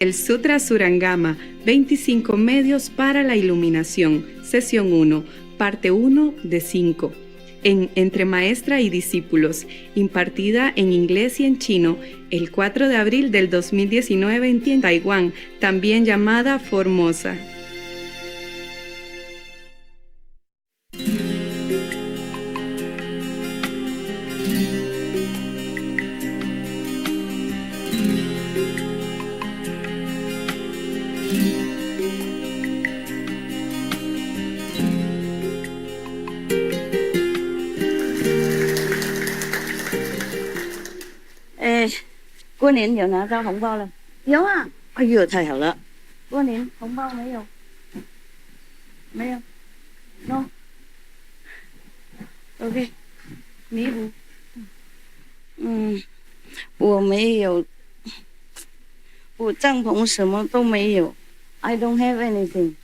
El Sutra Surangama, 25 medios para la iluminación, sesión 1, parte 1 de 5. Entre maestra y discípulos, impartida en inglés y en chino, el 4 de abril del 2019 en Taiwán, también llamada Formosa. Quan Yin 有拿到红包了？有啊！哎呦，太好了！Quan Yin 红包没有？没有 ？No。OK， 弥补。我没有，我帐篷什么都没有。I don't have anything.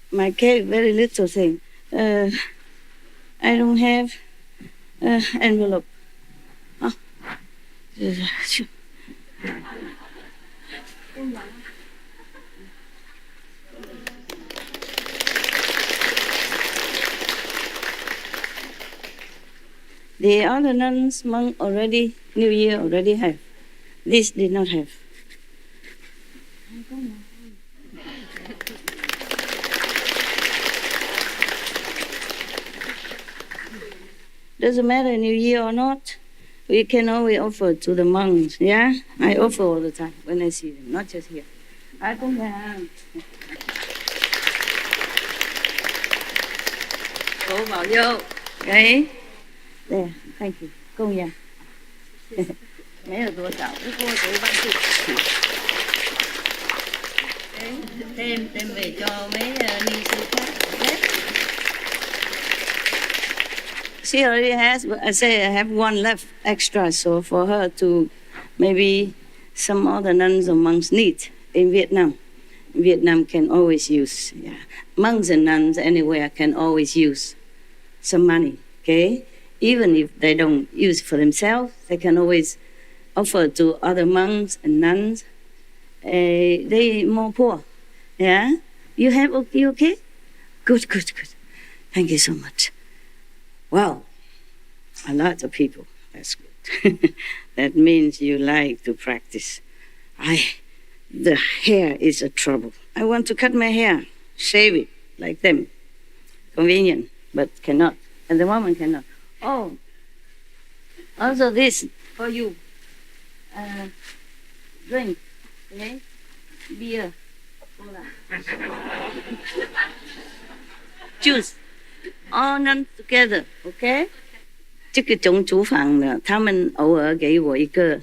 My cake very little thing. I don't have envelope. 啊，去。The other nuns, monk already, New Year already have. This did not have. Doesn't matter New Year or not. We can always offer to the monks, yeah? I offer all the time when I see them, not just here. I don't have. 佛保佑 ，OK? There, thank you. 供养，没有多少，不过谁帮助？đem về cho mấy ni sư khác. She already has, I say I have one left extra, so for her to maybe some other nuns or monks need in Vietnam. Vietnam can always use, yeah. Monks and nuns anywhere can always use some money, okay? Even if they don't use it for themselves, they can always offer to other monks and nuns. They more poor, yeah? You okay? Good. Thank you so much. Wow, a lot of people. That's good. That means you like to practice. The hair is a trouble. I want to cut my hair, shave it like them. Convenient, but cannot. At the moment, cannot. Oh, also this for you. Drink, okay? Beer, cola, juice. All none together, OK? 这个种厨房呢，他们偶尔给我一个、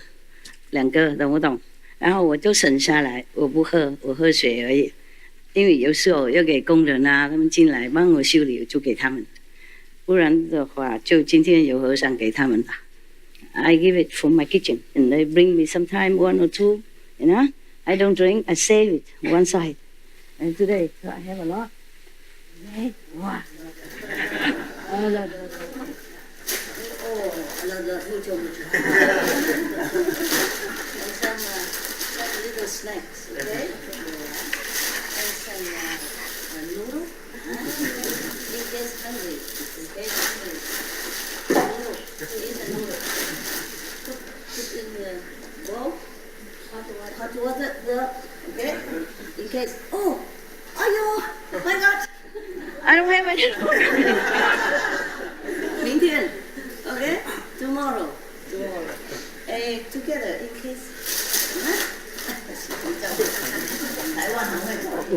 两个，懂不懂？然后我就省下来，我不喝，我喝水而已。因为有时候要给工人啊，他们进来帮我修理，我就给他们。不然的话，就今天有和尚给他们吧。I give it from my kitchen, and they bring me sometime 1 or 2. You know, I don't drink, I save it one side. And today, so I have a lot. Okay? Wow. Some little snacks, okay? And some noodles. You get hungry, okay? Noodle, eat the noodle. Put in the bowl, hot water, okay? In case, oh, my God! I don't have any. 明天 okay? Tomorrow. Together in case. 台湾很会照顾，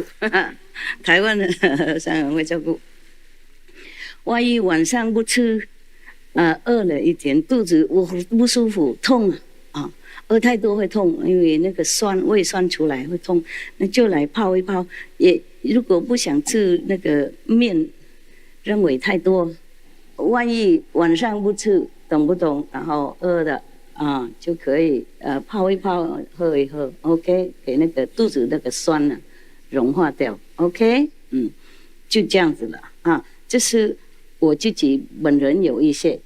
台湾的和尚很会照顾。万一晚上不吃，饿了一点，肚子不舒服，痛啊，饿太多会痛，因为那个胃酸出来会痛，那就来泡一泡。也如果不想吃那个面，认为太多，万一晚上不吃，懂不懂？然后饿了就可以泡一泡，喝一喝 ，OK， 给那个肚子那个酸呢融化掉 ，OK， 就这样子了啊。这是我自己本人有一些，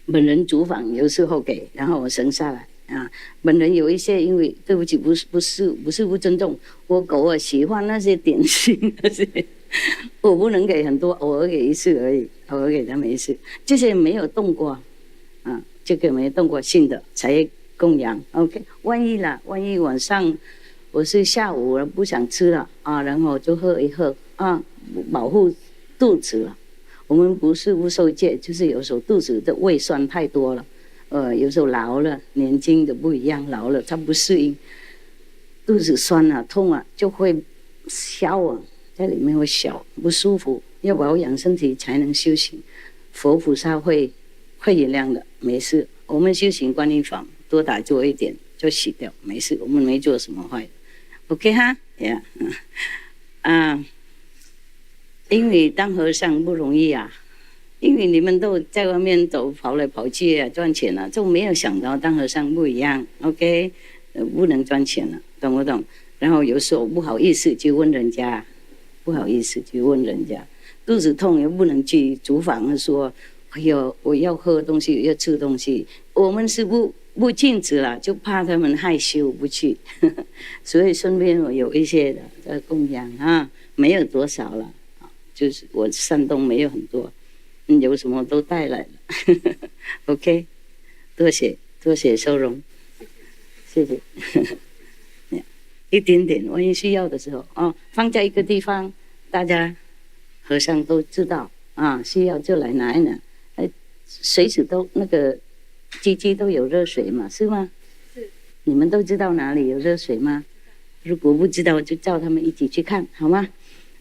本人厨房有时候给，然后我省下来啊。本人有一些，因为对不起，不是不尊重，我偶尔喜欢那些点心那些，我不能给很多，偶尔给一次而已，偶尔给他们一次，这些没有动过啊，这个没动过性的才供养。OK， 万一晚上我是下午了不想吃了啊，然后就喝一喝啊，保护肚子了。我们不是不受戒，就是有时候肚子的胃酸太多了，有时候老了，年轻的不一样，老了他不适应，肚子酸啊、痛啊，就会消啊，在里面会消，不舒服。要保养身体才能修行，佛菩萨会原谅的，没事。我们修行观音法，多打坐一点就洗掉，没事，我们没做什么坏的。OK 哈 ，Yeah， 因为当和尚不容易啊，因为你们都在外面走跑来跑去啊，赚钱了，就没有想到当和尚不一样。OK， 不能赚钱了，懂不懂？然后有时候不好意思去问人家，肚子痛又不能去厨房说，哎呦，我要喝东西，要吃东西，我们是不禁止了，就怕他们害羞不去，所以身边我有一些的供养啊，没有多少了。就是我山东没有很多，有什么都带来了。OK， 多谢收容，谢谢。一点点，万一需要的时候啊，放在一个地方，大家和尚都知道啊，需要就来拿一拿。随时都那个机器都有热水嘛，是吗？是。你们都知道哪里有热水吗？如果不知道，就叫他们一起去看，好吗？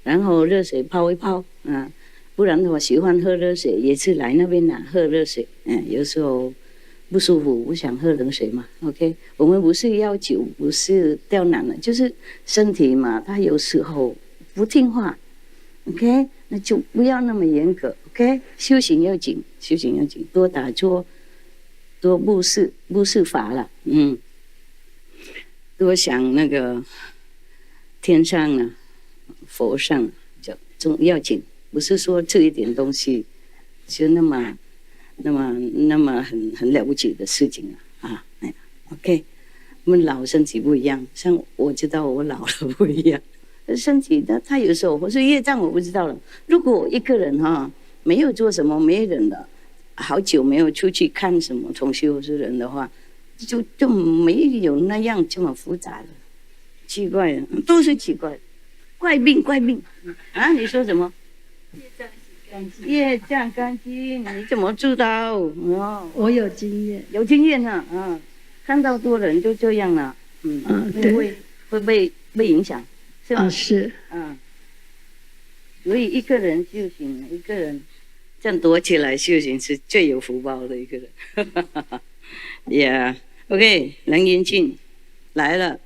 然后热水泡一泡啊，不然的话喜欢喝热水也是来那边拿喝热水。有时候不舒服不想喝冷水嘛。OK， 我们不是要求，不是刁难了，就是身体嘛，他有时候不听话。OK， 那就不要那么严格。OK， 修行要紧，多打坐，多布施法了。多想那个天上啊。佛上就要紧，不是说吃一点东西就那么很了不起的事情啊。OK， 我们老身体不一样，像我知道我老了不一样，身体他有时候我说业障我不知道了。如果我一个人没有做什么，没人的，好久没有出去看什么同修之人的话，就没有那样这么复杂的，奇怪的都是奇怪的。怪病啊！你说什么？业障干净，你怎么知道？我有经验，啊！看到多人就这样了，对，会被影响，是吧？是，所以一个人修行，一个人这样躲起来修行是最有福报的一个人。Yeah， OK， 梁延庆来了，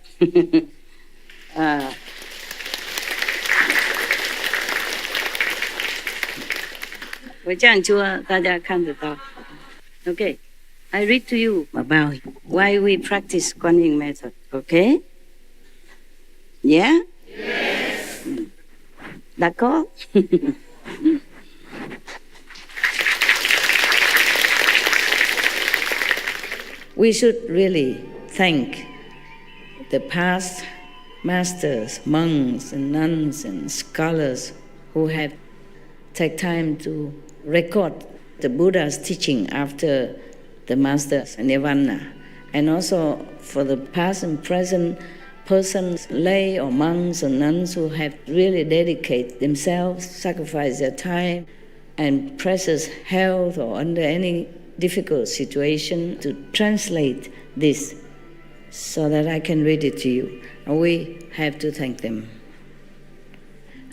我这样做，大家看得到。Okay, I read to you about why we practice Quan Yin method. Okay? Yeah? Yes. D'accord? We should really thank the past masters, monks and nuns and scholars who have taken time to record the Buddha's teaching after the master's nirvana, and also for the past and present persons, lay or monks or nuns who have really dedicated themselves, sacrificed their time and precious health or under any difficult situation to translate this so that I can read it to you. And we have to thank them.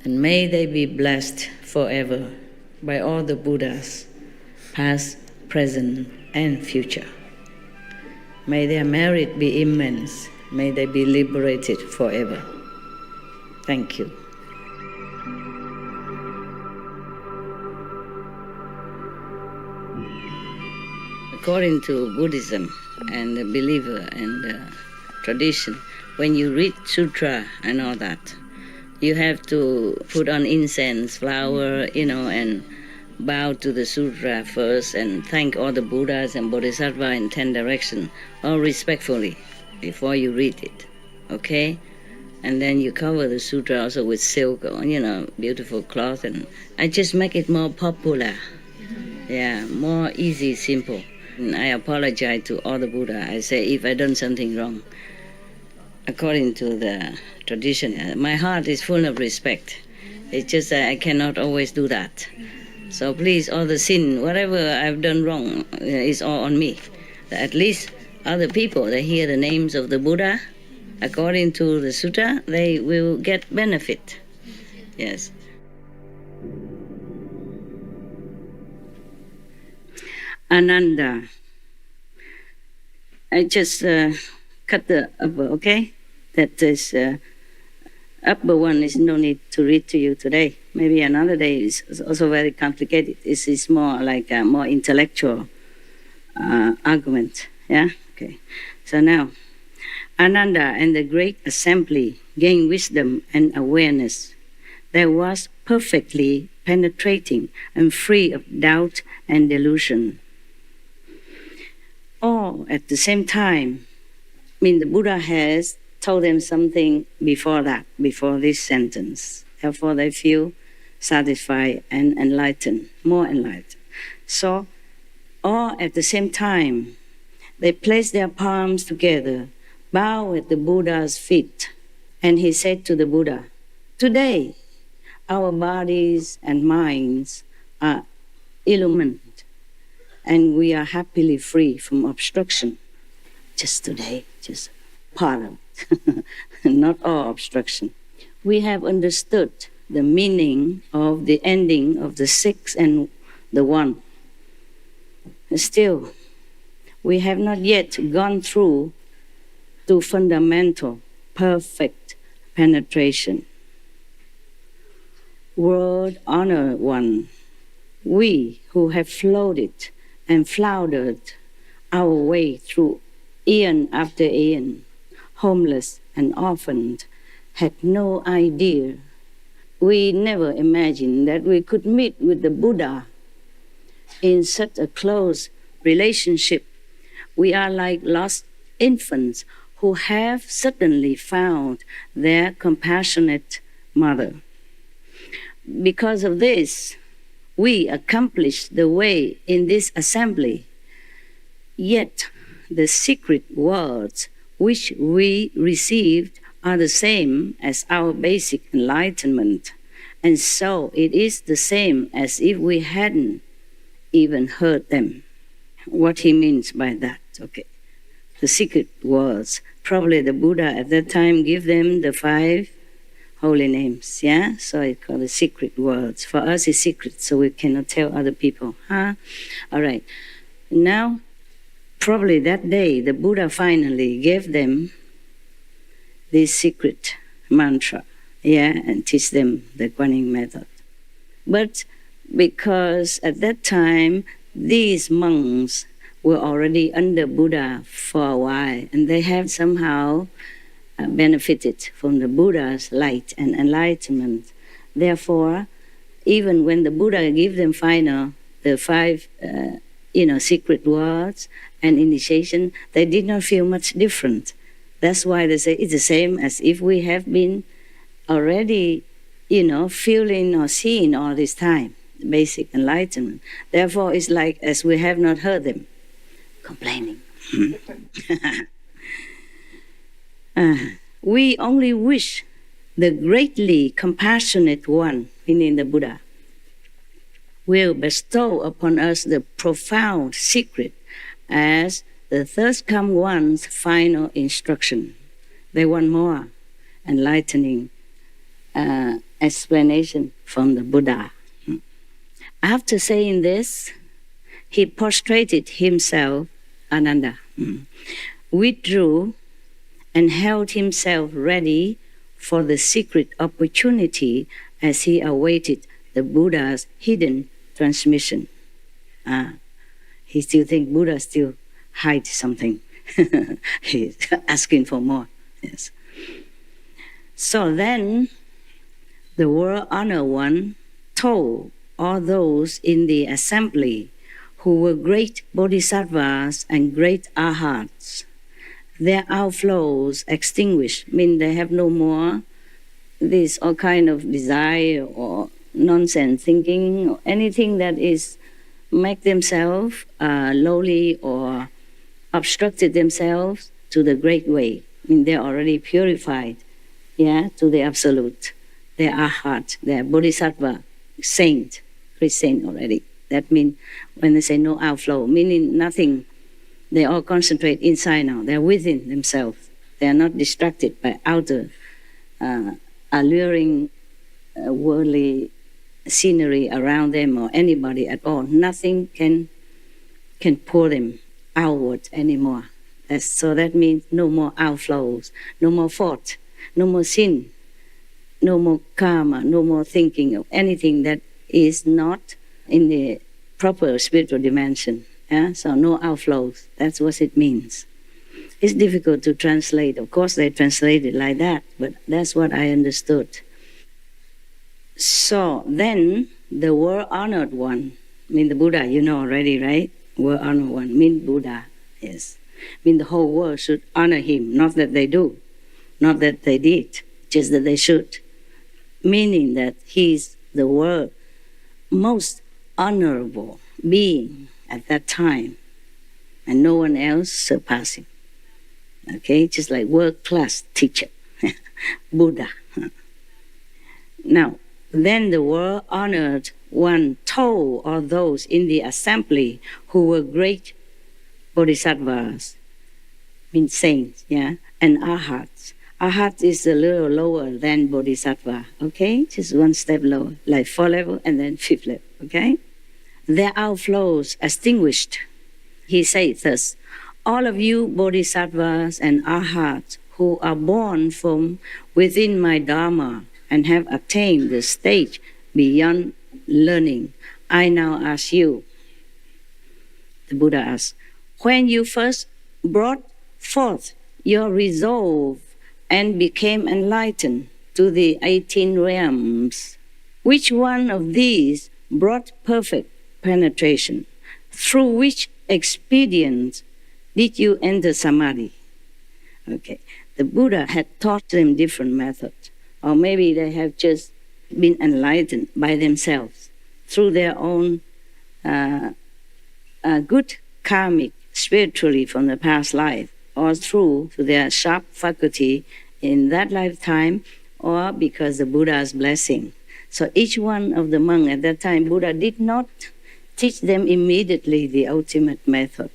And may they be blessed forever by all the Buddhas, past, present, and future. May their merit be immense. May they be liberated forever. Thank you. According to Buddhism and the believer and the tradition, when you read sutra and all that, you have to put on incense, flower, and bow to the sutra first and thank all the Buddhas and Bodhisattvas in 10 directions, all respectfully, before you read it, okay? And then you cover the sutra also with silk, or, beautiful cloth, and I just make it more popular. Yeah, more easy, simple. And I apologize to all the Buddha. I say if I done something wrong, according to the tradition, my heart is full of respect. It's just that I cannot always do that. So please, all the sin, whatever I've done wrong, is all on me. At least other people, they hear the names of the Buddha, according to the sutta, they will get benefit. Yes. Ananda. I just cut the upper, okay? That is, upper one is no need to read to you today. Maybe another day is also very complicated. This is more like a more intellectual argument, yeah? Okay. So now, Ananda and the great assembly gained wisdom and awareness that was perfectly penetrating and free of doubt and delusion. All at the same time. The Buddha has told them something before that, before this sentence. Therefore, they feel satisfied and enlightened, more enlightened. So, all at the same time, they place their palms together, bow at the Buddha's feet, and he said to the Buddha, "Today, our bodies and minds are illumined, and we are happily free from obstruction." Just today, just part of it, not all obstruction. We have understood the meaning of the ending of the six and the one. Still, we have not yet gone through to fundamental, perfect penetration. World Honor One, we who have floated and floundered our way through eon after eon, homeless and orphaned, had no idea. We never imagined that we could meet with the Buddha in such a close relationship. We are like lost infants who have suddenly found their compassionate mother. Because of this, we accomplished the way in this assembly. Yet the secret words which we received are the same as our basic enlightenment, and so it is the same as if we hadn't even heard them. What he means by that, okay? The secret words. Probably the Buddha at that time gave them the 5 holy names, yeah? So it's called the secret words. For us it's secret, so we cannot tell other people, huh? All right. Now, probably that day, the Buddha finally gave them this secret mantra, yeah, and teach them the Quan Yin method. But because at that time, these monks were already under Buddha for a while, and they have somehow benefited from the Buddha's light and enlightenment. Therefore, even when the Buddha gave them the 5 secret words and initiation, they did not feel much different. That's why they say it's the same as if we have been already, feeling or seeing all this time, basic enlightenment. Therefore, it's like as we have not heard them, complaining. We only wish the greatly compassionate one, meaning the Buddha, will bestow upon us the profound secret as the third come one's final instruction. They want more enlightening explanation from the Buddha. After saying this, he prostrated himself, Ananda, withdrew and held himself ready for the secret opportunity as he awaited the Buddha's hidden transmission. He still thinks Buddha still hides something. He's asking for more. Yes. So then, the World Honor One told all those in the assembly who were great bodhisattvas and great arhats. Their outflows extinguished, mean they have no more this all kind of desire or nonsense thinking or anything that is make themselves lowly or obstructed themselves to the great way. I mean, they're already purified, to the absolute. They are arhat, they are bodhisattva, saint, great saint already. That means when they say no outflow, meaning nothing, they all concentrate inside now. They're within themselves. They are not distracted by outer alluring worldly scenery around them or anybody at all. Nothing can pull them outward anymore. So that means no more outflows, no more fault, no more sin, no more karma, no more thinking of anything that is not in the proper spiritual dimension. So no outflows. That's what it means. It's difficult to translate. Of course, they translate it like that, but that's what I understood. So then, the world-honored one, the Buddha, you know already, right? World-honored one, Buddha, yes. The whole world should honor him, not that they do, not that they did, just that they should. Meaning that he's the world most honorable being at that time, and no one else surpassed him. Okay, just like world-class teacher, Buddha. Now, then the world-honored one told all those in the assembly who were great bodhisattvas, means saints, and arhats. Arhat is a little lower than bodhisattva, okay? Just one step lower, like 4 level and then 5th level, okay? Their outflows extinguished. He said thus, all of you bodhisattvas and arhats who are born from within my Dharma and have attained the stage beyond learning, I now ask you, the Buddha asked, when you first brought forth your resolve and became enlightened to the 18 realms, which one of these brought perfect penetration? Through which expedient did you enter samadhi? Okay, the Buddha had taught them different methods, or maybe they have just been enlightened by themselves through their own good karmic spiritually from the past life, or through their sharp faculty in that lifetime, or because the Buddha's blessing. So each one of the monks at that time, Buddha did not teach them immediately the ultimate method.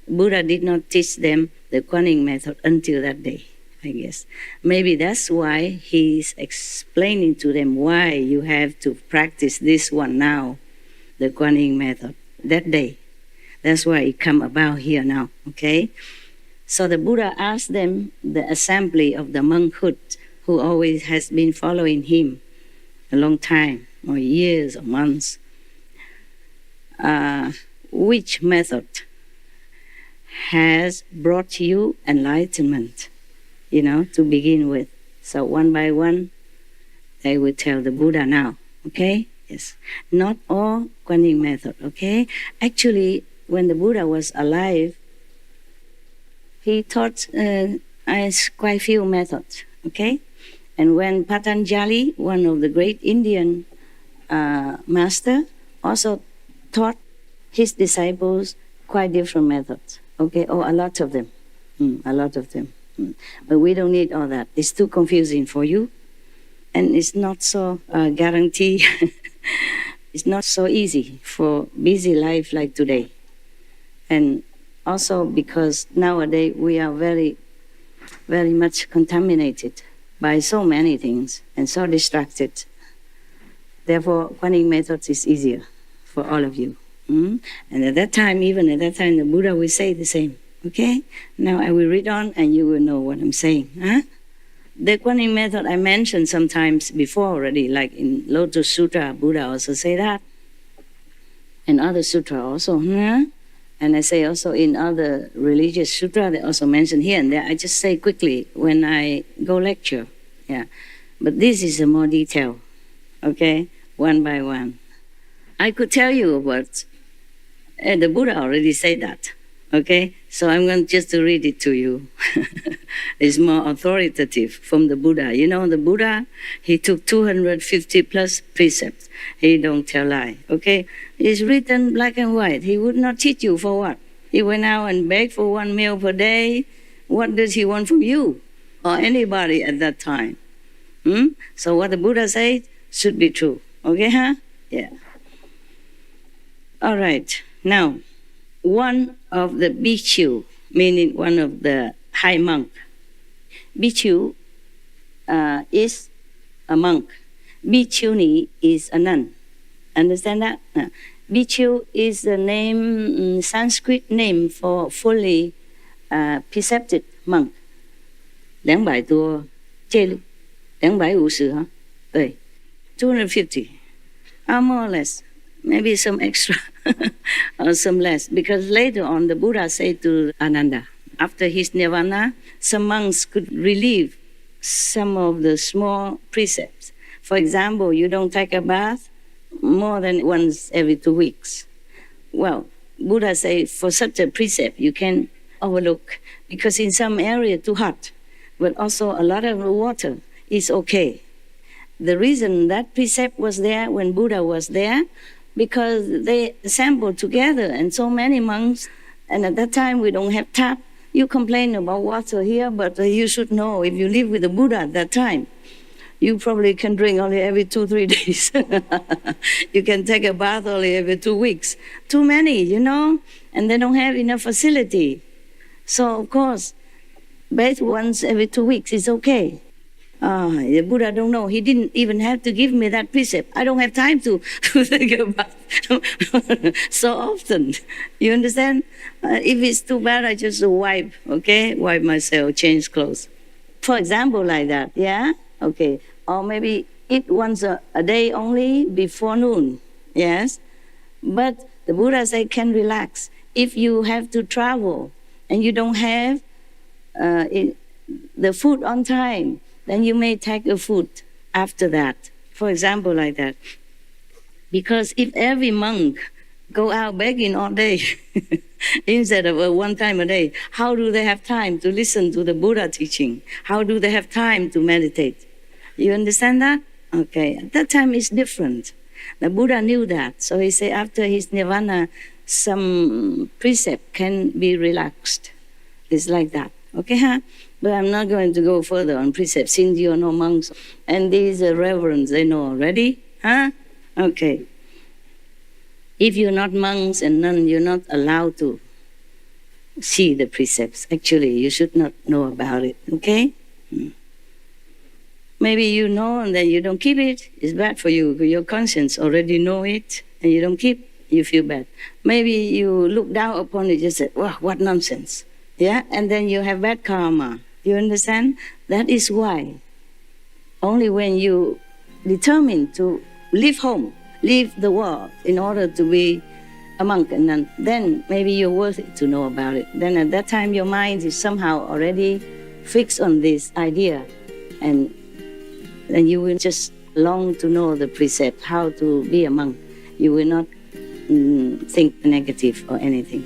Buddha did not teach them the Quan Yin method until that day, I guess. Maybe that's why he's explaining to them why you have to practice this one now, the Quan Yin method, that day. That's why it come about here now, okay? So the Buddha asked them, the assembly of the monkhood, who always has been following him a long time, or years or months, which method has brought you enlightenment, to begin with. So one by one, they will tell the Buddha now, okay? Yes. Not all Quan Yin method, okay? Actually, when the Buddha was alive, he taught us quite few methods, okay? And when Patanjali, one of the great Indian master, also taught his disciples quite different methods, okay? A lot of them, But we don't need all that. It's too confusing for you, and it's not so guaranteed. It's not so easy for busy life like today. And also because nowadays we are very, very much contaminated by so many things and so distracted. Therefore, Quan Yin method is easier for all of you. And at that time, the Buddha will say the same. Okay? Now I will read on and you will know what I'm saying. The Quan Yin method I mentioned sometimes before already, like in Lotus Sutra, Buddha also say that. And other sutra also. And I say also in other religious sutra, they also mention here and there. I just say quickly when I go lecture. But this is a more detail. Okay? One by one. I could tell you what the Buddha already said that. Okay, so I'm going just to read it to you. It's more authoritative from the Buddha. You know, the Buddha, he took 250 plus precepts. He don't tell lie. Okay, it's written black and white. He would not teach you for what? He went out and begged for 1 meal per day. What does he want from you or anybody at that time? So what the Buddha said should be true. Okay, huh? Yeah. All right. Now, one of the bhikkhu, meaning one of the high monk. Bhikkhu is a monk. Bhikkhuni is a nun. Understand that? Bhikkhu is the name, Sanskrit name for fully precepted monk. 200多戒律，250哈，对，250, more or less, maybe some extra or some less, because later on the Buddha said to Ananda, after his nirvana, some monks could relieve some of the small precepts. For example, you don't take a bath more than once every 2 weeks. Well, Buddha said for such a precept you can overlook, because in some area too hot, but also a lot of water is okay. The reason that precept was there when Buddha was there, because they assembled together and so many monks, and at that time we don't have tap. You complain about water here, but you should know, if you live with the Buddha at that time, you probably can drink only every 2-3 days. You can take a bath only every 2 weeks. Too many, you know, and they don't have enough facility. So, of course, bath once every 2 weeks is okay. The Buddha don't know. He didn't even have to give me that precept. I don't have time to take a bath so often. You understand? If it's too bad, I just wipe, okay? Wipe myself, change clothes. For example, like that, yeah? Okay. Or maybe eat once a day only before noon, yes? But the Buddha said can relax. If you have to travel and you don't have the food on time, then you may take a food after that. For example, like that. Because if every monk go out begging all day instead of one time a day, how do they have time to listen to the Buddha teaching? How do they have time to meditate? You understand that? Okay. At that time it's different. The Buddha knew that. So he said after his nirvana, some precept can be relaxed. It's like that. Okay, huh? But I'm not going to go further on precepts since you're no monks. And these reverends, they know already. Huh? Okay. If you're not monks and nuns, you're not allowed to see the precepts. Actually, you should not know about it. Okay? Maybe you know and then you don't keep it. It's bad for you. Your conscience already know it and you don't keep, you feel bad. Maybe you look down upon it, you say, wow, what nonsense. Yeah? And then you have bad karma. You understand? That is why only when you determine to leave home, leave the world in order to be a monk, and then maybe you're worthy to know about it. Then at that time your mind is somehow already fixed on this idea, and then you will just long to know the precept, how to be a monk. You will not think negative or anything.